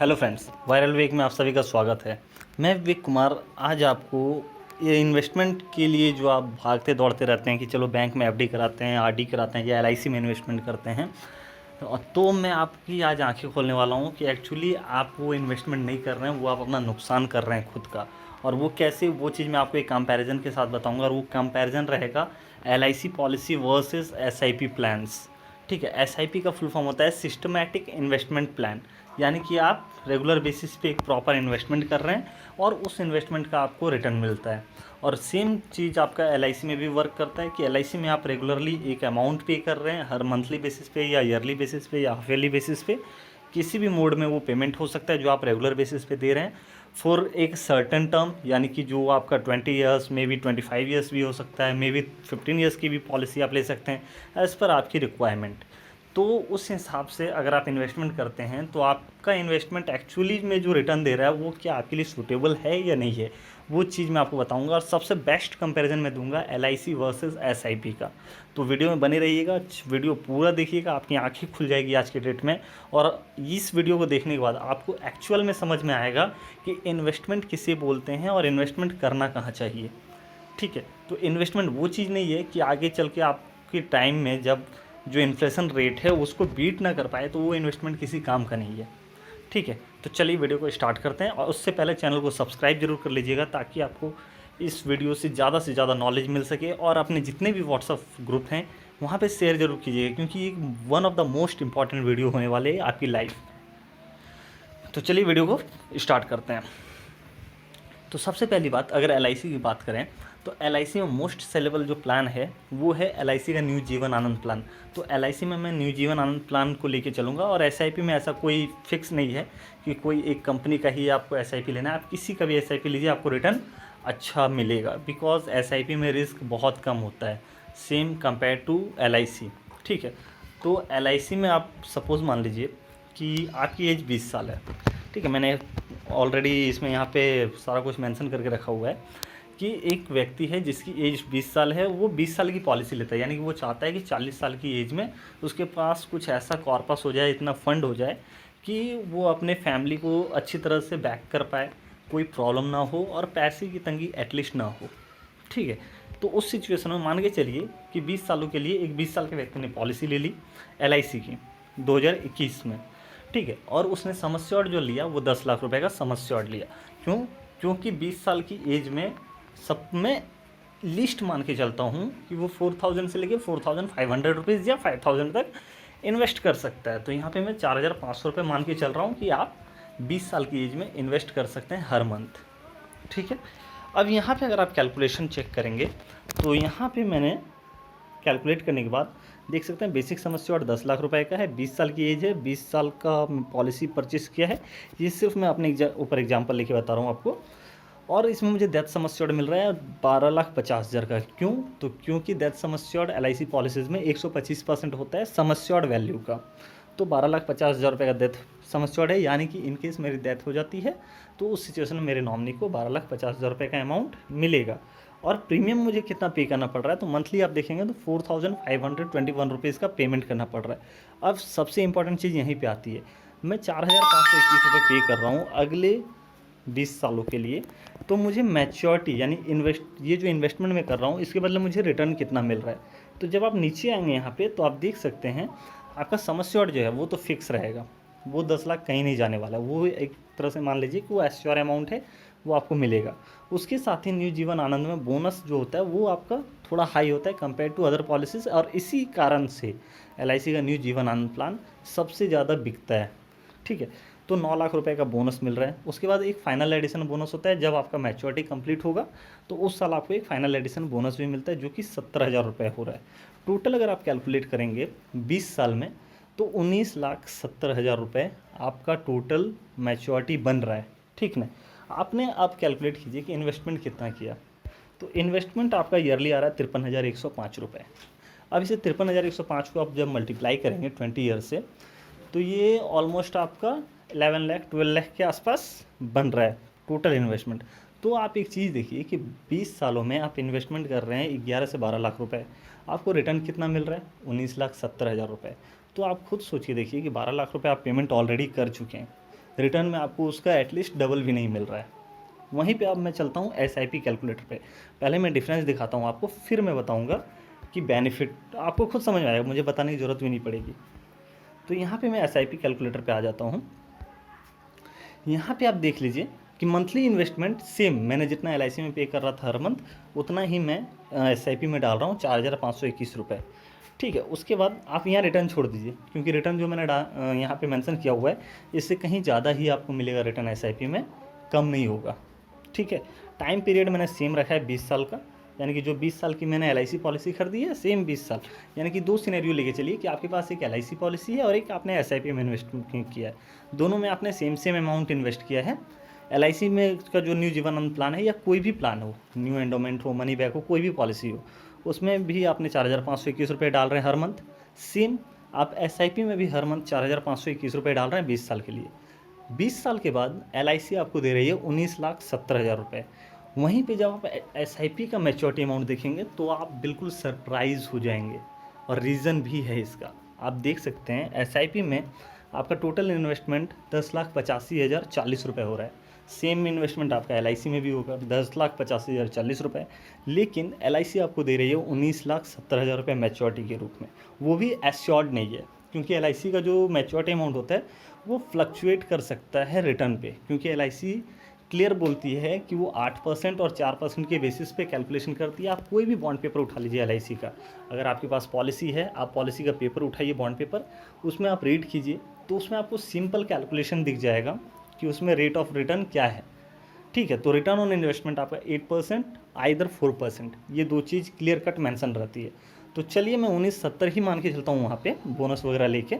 Hello friends, viral week में आप सभी का स्वागत है। मैं विवेक कुमार आज आपको ये इन्वेस्टमेंट के लिए जो आप भागते दौड़ते रहते हैं कि चलो बैंक में एफडी कराते हैं, आरडी कराते हैं या एलआईसी में इन्वेस्टमेंट करते हैं, तो मैं आपकी आज आंखें खोलने वाला हूँ कि एक्चुअली आप वो इन्वेस्टमेंट नहीं कर रहे हैं, वो आप अपना नुकसान कर रहे हैं खुद का। और वो कैसे, वो चीज़ मैं आपको एक कंपैरिजन के साथ बताऊंगा और वो कंपैरिजन रहेगा LIC policy versus SIP plans. ठीक है, एसआईपी का फुल फॉर्म होता है सिस्टमैटिक इन्वेस्टमेंट प्लान, यानी कि आप रेगुलर बेसिस पे एक प्रॉपर इन्वेस्टमेंट कर रहे हैं और उस इन्वेस्टमेंट का आपको रिटर्न मिलता है। और सेम चीज़ आपका एलआईसी में भी वर्क करता है कि एलआईसी में आप रेगुलरली एक अमाउंट पे कर रहे हैं, हर मंथली बेसिस पे या ईयरली बेसिस पे या हाफ ईयरली बेसिस पे, किसी भी मोड में वो पेमेंट हो सकता है जो आप रेगुलर बेसिस पे दे रहे हैं फॉर एक सर्टेन टर्म, यानी कि जो आपका 20 ईयर्स मे बी 25 ईयर्स भी हो सकता है, मे बी 15 ईयर्स की भी पॉलिसी आप ले सकते हैं एज़ पर आपकी रिक्वायरमेंट। तो उस हिसाब से अगर आप इन्वेस्टमेंट करते हैं तो आपका इन्वेस्टमेंट एक्चुअली में जो रिटर्न दे रहा है वो क्या आपके लिए सूटेबल है या नहीं है, वो चीज़ मैं आपको बताऊंगा। और सबसे बेस्ट कंपैरिजन मैं दूंगा एलआईसी वर्सेस एसआईपी का। तो वीडियो में बने रहिएगा, वीडियो पूरा देखिएगा, आपकी आंखें खुल जाएगी आज के डेट में। और इस वीडियो को देखने के बाद आपको एक्चुअल में समझ में आएगा कि इन्वेस्टमेंट किसे बोलते हैं और इन्वेस्टमेंट करना कहाँ चाहिए। ठीक है, तो इन्वेस्टमेंट वो चीज़ नहीं है कि आगे चल के आपके टाइम में जब जो इन्फ्लेशन रेट है उसको बीट ना कर पाए तो वो इन्वेस्टमेंट किसी काम का नहीं है। ठीक है, तो चलिए वीडियो को स्टार्ट करते हैं। और उससे पहले चैनल को सब्सक्राइब जरूर कर लीजिएगा ताकि आपको इस वीडियो से ज़्यादा नॉलेज मिल सके। और अपने जितने भी व्हाट्सअप ग्रुप हैं वहाँ पे शेयर जरूर कीजिएगा, क्योंकि ये one of the most important video होने वाले है आपकी लाइफ। तो चलिए वीडियो को स्टार्ट करते हैं। तो सबसे पहली बात, अगर एलआईसी की बात करें तो एलआईसी में मोस्ट सेलेबल जो प्लान है वो है एलआईसी का न्यू जीवन आनंद प्लान। तो एलआईसी में मैं न्यू जीवन आनंद प्लान को लेके चलूँगा। और एसआईपी में ऐसा कोई फिक्स नहीं है कि कोई एक कंपनी का ही आपको एसआईपी लेना है, आप किसी का भी एसआईपी लीजिए, आपको रिटर्न अच्छा मिलेगा। बिकॉज एसआईपी में रिस्क बहुत कम होता है सेम कंपेयर टू एलआईसी। ठीक है, तो एलआईसी में आप सपोज़ मान लीजिए कि आपकी एज 20 साल है। ठीक है, मैंने ऑलरेडी इसमें यहाँ पे सारा कुछ मेंशन करके रखा हुआ है कि एक व्यक्ति है जिसकी एज 20 साल है, वो 20 साल की पॉलिसी लेता है, यानी कि वो चाहता है कि 40 साल की एज में उसके पास कुछ ऐसा कॉर्पस हो जाए, इतना फंड हो जाए कि वो अपने फैमिली को अच्छी तरह से बैक कर पाए, कोई प्रॉब्लम ना हो और पैसे की तंगी एटलीस्ट ना हो। ठीक है, तो उस सिचुएशन में मान के चलिए कि 20 सालों के लिए एक 20 साल के व्यक्ति ने पॉलिसी ले ली एलआईसी की 2021 में। ठीक है, और उसने सम एश्योर्ड जो लिया वो 10 लाख रुपए का सम एश्योर्ड लिया। क्यों? क्योंकि 20 साल की एज में सब में लिस्ट मान के चलता हूँ कि वो 4000 से लेके 4500 रुपीज़ या 5000 तक इन्वेस्ट कर सकता है। तो यहाँ पे मैं 4500 रुपये मान के चल रहा हूँ कि आप 20 साल की एज में इन्वेस्ट कर सकते हैं हर मंथ। ठीक है, अब यहाँ पे अगर आप कैलकुलेशन चेक करेंगे तो यहाँ पे मैंने कैलकुलेट करने के बाद देख सकते हैं बेसिक सम एश्योर्ड 10 लाख रुपए का है, 20 साल की एज है, 20 साल का पॉलिसी परचेस किया है। ये सिर्फ मैं अपने ऊपर एग्जांपल लेके बता रहा हूँ आपको। और इसमें मुझे डेथ सम एश्योर्ड मिल रहा है 12,50,000 का। क्यों? तो क्योंकि death sum assured LIC policies में 125% होता है सम एश्योर्ड वैल्यू का। तो 12,50,000 रुपये का डेथ सम एश्योर्ड है, यानी कि इनकेस मेरी डेथ हो जाती है तो उस सिचुएशन में मेरे नॉमिनी को 12,50,000 रुपये का अमाउंट मिलेगा। और प्रीमियम मुझे कितना पे करना पड़ रहा है, तो मंथली आप देखेंगे तो 4,521 रुपीज़ का पेमेंट करना पड़ रहा है। अब सबसे इंपॉर्टेंट चीज़ यहीं पे आती है, मैं 4,521 रुपये पे कर रहा हूँ अगले 20 सालों के लिए। तो मुझे मैच्योरिटी यानी ये जो इन्वेस्टमेंट मैं कर रहा हूँ इसके बदले मुझे रिटर्न कितना मिल रहा है। तो जब आप नीचे आएंगे यहाँ पे तो आप देख सकते हैं आपका सम एश्योर्ड जो है वो तो फिक्स रहेगा, वो 10 लाख कहीं नहीं जाने वाला, वो एक तरह से मान लीजिए कि वो एश्योर अमाउंट है, वो आपको मिलेगा। उसके साथ ही न्यू जीवन आनंद में बोनस जो होता है वो आपका थोड़ा हाई होता है कंपेयर टू अदर पॉलिसीज़, और इसी कारण से एलआईसी का न्यू जीवन आनंद प्लान सबसे ज़्यादा बिकता है। ठीक है, तो 9 लाख रुपए का बोनस मिल रहा है। उसके बाद एक फाइनल एडिशन बोनस होता है, जब आपका मैच्योरिटी कंप्लीट होगा तो उस साल आपको एक फाइनल एडिशन बोनस भी मिलता है जो कि 17,000 रुपये हो रहा है। टोटल अगर आप कैलकुलेट करेंगे 20 साल में तो 19,70,000 रुपये आपका टोटल मैच्योरिटी बन रहा है। ठीक ना, आपने आप कैलकुलेट कीजिए कि इन्वेस्टमेंट कितना किया। तो इन्वेस्टमेंट आपका ईयरली आ रहा है 53,105 रुपये। अब इसे 53,105 को आप जब मल्टीप्लाई करेंगे 20 ईयर से तो ये ऑलमोस्ट आपका 11 लाख 12 लाख के आसपास बन रहा है टोटल इन्वेस्टमेंट। तो आप एक चीज़ देखिए कि 20 सालों में आप इन्वेस्टमेंट कर रहे हैं 11 से 12 लाख रुपए, आपको रिटर्न कितना मिल रहा है 19,70,000 रुपये। तो आप खुद सोचिए, देखिए कि 12 लाख रुपए आप पेमेंट ऑलरेडी कर चुके हैं। रिटर्न में आपको उसका एटलीस्ट डबल भी नहीं मिल रहा है। वहीं पे अब मैं चलता हूँ एसआईपी कैलकुलेटर पे। पहले मैं डिफरेंस दिखाता हूँ आपको, फिर मैं बताऊँगा कि बेनिफिट आपको खुद समझ में आएगा, मुझे बताने की ज़रूरत भी नहीं पड़ेगी। तो यहाँ पे मैं एसआईपी कैलकुलेटर पे आ जाता हूँ। यहाँ पे आप देख लीजिए कि मंथली इन्वेस्टमेंट सेम, मैंने जितना एलआईसी में पे कर रहा था हर मंथ उतना ही मैं एसआईपी में डाल रहा हूँ, 4,521 रुपये। ठीक है, उसके बाद आप यहाँ रिटर्न छोड़ दीजिए, क्योंकि रिटर्न जो मैंने यहाँ पे मेंशन किया हुआ है इससे कहीं ज़्यादा ही आपको मिलेगा रिटर्न एसआईपी में, कम नहीं होगा। ठीक है, टाइम पीरियड मैंने सेम रखा है 20 साल का, यानी कि जो 20 साल की मैंने एलआईसी पॉलिसी खरीदी है सेम 20 साल, यानी कि दो सिनेरियो लेके चलिए कि आपके पास एक एलआईसी पॉलिसी है और एक आपने एसआईपी में इन्वेस्टमेंट किया है, दोनों में आपने सेम अमाउंट इन्वेस्ट किया है। एलआईसी में का जो न्यू जीवनानंद प्लान है या कोई भी प्लान हो, न्यू एंडोमेंट हो, मनी बैक हो, कोई भी पॉलिसी हो, उसमें भी आपने 4,521 रुपये डाल रहे हैं हर मंथ। सेम आप एसआईपी में भी हर मंथ 4,521 रुपये डाल रहे हैं 20 साल के लिए। 20 साल के बाद एलआईसी आपको दे रही है 19,70,000 रुपये। वहीं पे जब आप एसआईपी का मैच्योरिटी अमाउंट देखेंगे तो आप बिल्कुल सरप्राइज हो जाएंगे, और रीज़न भी है इसका। आप देख सकते हैं एसआईपी में आपका टोटल इन्वेस्टमेंट 10,85,040 रुपये हो रहा है। सेम इन्वेस्टमेंट आपका एलआईसी में भी होगा 10,85,040 रुपये, लेकिन एलआईसी आपको दे रही है 19,70,000 रुपये मैच्योरिटी के रूप में। वो भी एश्योर्ड नहीं है, क्योंकि एलआईसी का जो मैच्योरिटी अमाउंट होता है वो फ्लक्चुएट कर सकता है रिटर्न पे, क्योंकि एलआईसी क्लियर बोलती है कि वो 8% और 4% के बेसिस पे कैलकुलेशन करती है। आप कोई भी बॉन्ड पेपर उठा लीजिए एलआईसी का, अगर आपके पास पॉलिसी है आप पॉलिसी का पेपर उठाइए बॉन्ड पेपर, उसमें आप रीड कीजिए तो उसमें आपको सिंपल कैलकुलेशन दिख जाएगा कि उसमें रेट ऑफ रिटर्न क्या है। ठीक है, तो रिटर्न ऑन इन्वेस्टमेंट आपका 8% आइदर 4%, ये दो चीज़ क्लियर कट मेंशन रहती है। तो चलिए मैं 1970 ही मान के चलता हूँ वहाँ पे बोनस वगैरह लेके।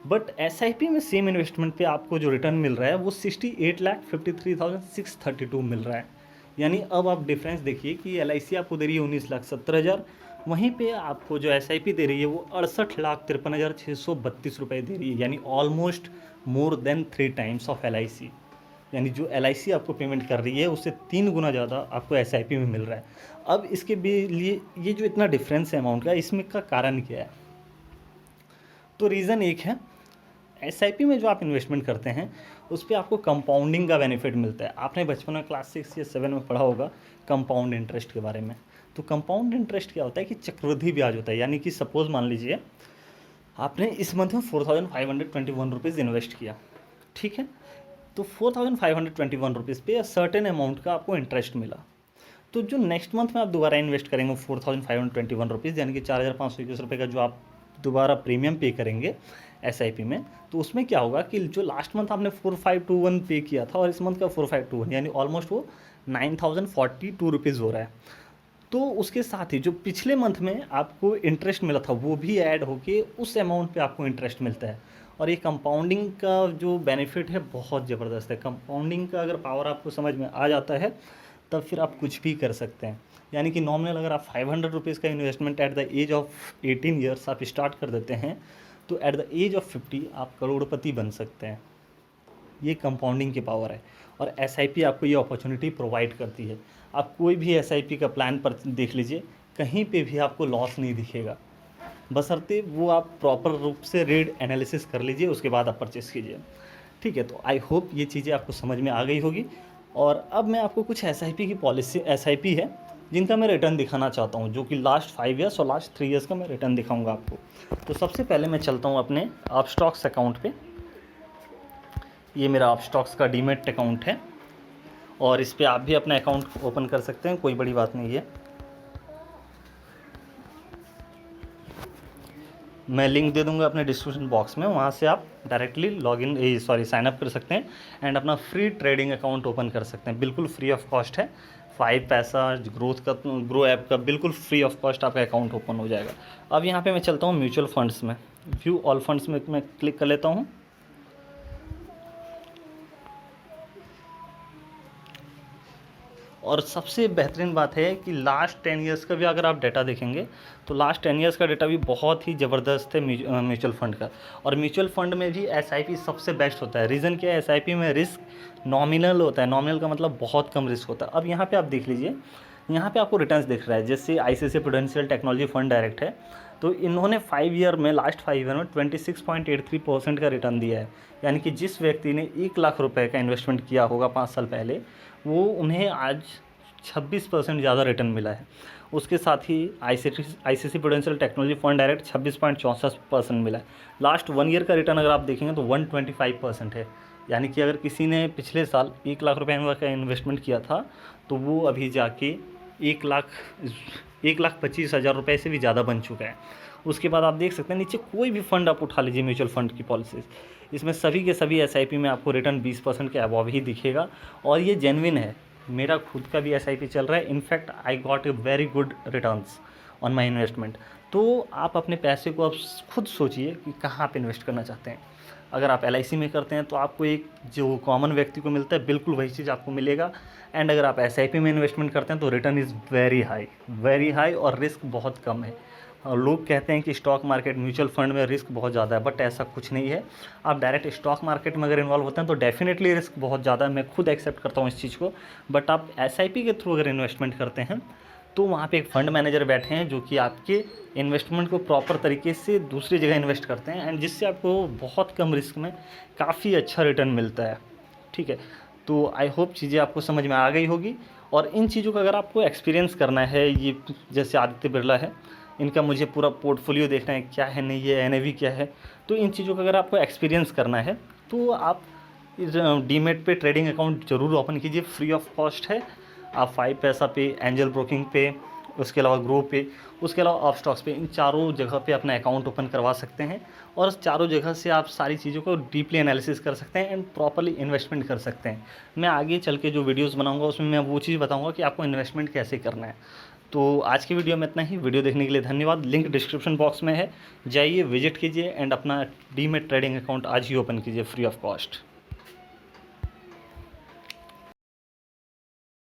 बट एसआईपी में सेम इन्वेस्टमेंट पे आपको जो रिटर्न मिल रहा है वो 68,53,632 मिल रहा है। यानी अब आप डिफरेंस देखिए कि एलआईसी आपको दे रही है 19,70,000, वहीं पे आपको जो एसआईपी दे रही है वो 68,53,632 रुपये दे रही है, यानी almost more than 3 times of LIC. यानी जो एलआईसी आपको पेमेंट कर रही है उससे 3 गुना ज़्यादा आपको एसआईपी में मिल रहा है। अब इसके भी लिए ये जो इतना डिफरेंस है अमाउंट का, इसमें का कारण क्या है? तो रीज़न एक है, एसआईपी में जो आप इन्वेस्टमेंट करते हैं उस पर आपको कंपाउंडिंग का बेनिफिट मिलता है। आपने बचपन में क्लास 6 या 7 में पढ़ा होगा कंपाउंड इंटरेस्ट के बारे में। तो कंपाउंड इंटरेस्ट क्या होता है कि चक्रवृद्धि ब्याज होता है, यानी कि सपोज मान लीजिए आपने इस मंथ में 4,521 रुपीज़ इन्वेस्ट किया। ठीक है, तो 4,521 रुपीज़ पे सर्टेन अमाउंट का आपको इंटरेस्ट मिला। तो जो नेक्स्ट मंथ में आप दोबारा इन्वेस्ट करेंगे 4,521 रुपीज़, यानी कि 4,521 रुपये का जो आप दोबारा प्रीमियम पे करेंगे एसआईपी में, तो उसमें क्या होगा कि जो लास्ट मंथ आपने 4,521 पे किया था और इस मंथ का 4,521, यानी ऑलमोस्ट वो 9,042 रुपीज़ हो रहा है। तो उसके साथ ही जो पिछले मंथ में आपको इंटरेस्ट मिला था वो भी ऐड होके उस अमाउंट पे आपको इंटरेस्ट मिलता है। और ये कंपाउंडिंग का जो बेनिफिट है बहुत ज़बरदस्त है। कंपाउंडिंग का अगर पावर आपको समझ में आ जाता है तब फिर आप कुछ भी कर सकते हैं। यानी कि नॉमिनल अगर आप 500 रुपीज़ का investment at the age of 18 years आप स्टार्ट कर देते हैं तो एट द एज ऑफ 50 आप करोड़पति बन सकते हैं। ये कंपाउंडिंग की पावर है, और एसआईपी आपको ये अपॉर्चुनिटी प्रोवाइड करती है। आप कोई भी एसआईपी का प्लान पर देख लीजिए, कहीं पे भी आपको लॉस नहीं दिखेगा, बशर्ते वो आप प्रॉपर रूप से रीड एनालिसिस कर लीजिए, उसके बाद आप परचेस कीजिए। ठीक है, तो आई होप ये चीज़ें आपको समझ में आ गई होगी। और अब मैं आपको कुछ एसआईपी की पॉलिसी एसआईपी है जिनका मैं रिटर्न दिखाना चाहता हूँ, जो कि लास्ट 5 ईयर्स और लास्ट 3 ईयर्स का मैं रिटर्न दिखाऊंगा आपको। तो सबसे पहले मैं चलता हूँ अपने अपस्टॉक्स अकाउंट पे। ये मेरा अपस्टॉक्स का डीमैट अकाउंट है, और इस पर आप भी अपना अकाउंट ओपन कर सकते हैं, कोई बड़ी बात नहीं है। मैं लिंक दे दूंगा अपने डिस्क्रिप्शन बॉक्स में, वहाँ से आप डायरेक्टली साइन अप कर सकते हैं एंड अपना फ्री ट्रेडिंग अकाउंट ओपन कर सकते हैं। बिल्कुल फ्री ऑफ कॉस्ट है, 5 पैसा ग्रो ऐप का बिल्कुल फ्री ऑफ कॉस्ट आपका अकाउंट ओपन हो जाएगा। अब यहाँ पे मैं चलता हूँ म्यूचुअल फंड्स में, व्यू ऑल फंड्स में मैं क्लिक कर लेता हूँ। और सबसे बेहतरीन बात है कि लास्ट 10 ईयर्स का भी अगर आप डाटा देखेंगे तो लास्ट 10 ईयर्स का डाटा भी बहुत ही ज़बरदस्त है म्यूचुअल फंड का। और म्यूचुअल फंड में भी एसआईपी सबसे बेस्ट होता है। रीज़न क्या है? एसआईपी में रिस्क नॉमिनल होता है, नॉमिनल का मतलब बहुत कम रिस्क होता है। अब यहाँ पे आप देख लीजिए, यहाँ पे आपको रिटर्न्स दिख रहा है, जैसे ICICI prudential technology fund direct है तो इन्होंने 5 ईयर में, लास्ट 5 ईयर में 26.83% का रिटर्न दिया है। यानी कि जिस व्यक्ति ने 1 लाख रुपए का इन्वेस्टमेंट किया होगा 5 साल पहले, वो उन्हें आज 26% ज़्यादा रिटर्न मिला है। उसके साथ ही ICC Prudential technology fund direct 26.64% मिला है। लास्ट 1 ईयर का रिटर्न अगर आप देखेंगे तो 125% है। यानी कि अगर किसी ने पिछले साल 1 लाख रुपए का इन्वेस्टमेंट किया था, तो वो अभी जाके 1,25,000 रुपये से भी ज़्यादा बन चुका है। उसके बाद आप देख सकते हैं नीचे कोई भी फंड आप उठा लीजिए, म्यूचुअल फंड की पॉलिसीज़, इसमें सभी के सभी एसआईपी में आपको रिटर्न 20% के अबव ही दिखेगा, और ये जेन्युइन है। मेरा खुद का भी एसआईपी चल रहा है। In fact I got a very good returns on my investment. तो आप अपने पैसे को आप खुद सोचिए कि कहाँ आप इन्वेस्ट करना चाहते हैं। अगर आप एलआईसी में करते हैं तो आपको एक जो कॉमन व्यक्ति को मिलता है बिल्कुल वही चीज़ आपको मिलेगा। एंड अगर आप एसआईपी में इन्वेस्टमेंट करते हैं तो रिटर्न इज़ वेरी हाई और रिस्क बहुत कम है। लोग कहते हैं कि स्टॉक मार्केट, म्यूचुअल फंड में रिस्क बहुत ज़्यादा है, बट ऐसा कुछ नहीं है। आप डायरेक्ट स्टॉक मार्केट में अगर इन्वॉल्व होते हैं तो डेफिनेटली रिस्क बहुत ज़्यादा है, मैं खुद एक्सेप्ट करता हूँ इस चीज़ को। बट आप एसआईपी के थ्रू अगर इन्वेस्टमेंट करते हैं तो वहाँ पे एक फ़ंड मैनेजर बैठे हैं जो कि आपके इन्वेस्टमेंट को प्रॉपर तरीके से दूसरी जगह इन्वेस्ट करते हैं, एंड जिससे आपको बहुत कम रिस्क में काफ़ी अच्छा रिटर्न मिलता है। ठीक है, तो आई होप चीज़ें आपको समझ में आ गई होगी। और इन चीज़ों का अगर आपको एक्सपीरियंस करना है, ये जैसे आदित्य बिरला है, इनका मुझे पूरा पोर्टफोलियो देखना है, क्या है नहीं है, एनएवी क्या है, तो इन चीज़ों का अगर आपको एक्सपीरियंस करना है तो आप डीमेट पे ट्रेडिंग अकाउंट ज़रूर ओपन कीजिए, फ्री ऑफ कॉस्ट है। आप 5 पैसा पे, एंजल ब्रोकिंग पे, उसके अलावा ग्रो पे, उसके अलावा ऑफ स्टॉक्स पे, इन चारों जगह पे अपना अकाउंट ओपन करवा सकते हैं, और चारों जगह से आप सारी चीज़ों को डीपली एनालिसिस कर सकते हैं एंड प्रॉपर्ली इन्वेस्टमेंट कर सकते हैं। मैं आगे चल के जो वीडियोस बनाऊंगा उसमें मैं वो चीज़ बताऊंगा कि आपको इन्वेस्टमेंट कैसे करना है। तो आज की वीडियो में इतना ही। वीडियो देखने के लिए धन्यवाद। लिंक डिस्क्रिप्शन बॉक्स में है, जाइए विजिट कीजिए एंड अपना डीमेट ट्रेडिंग अकाउंट आज ही ओपन कीजिए फ्री ऑफ कॉस्ट।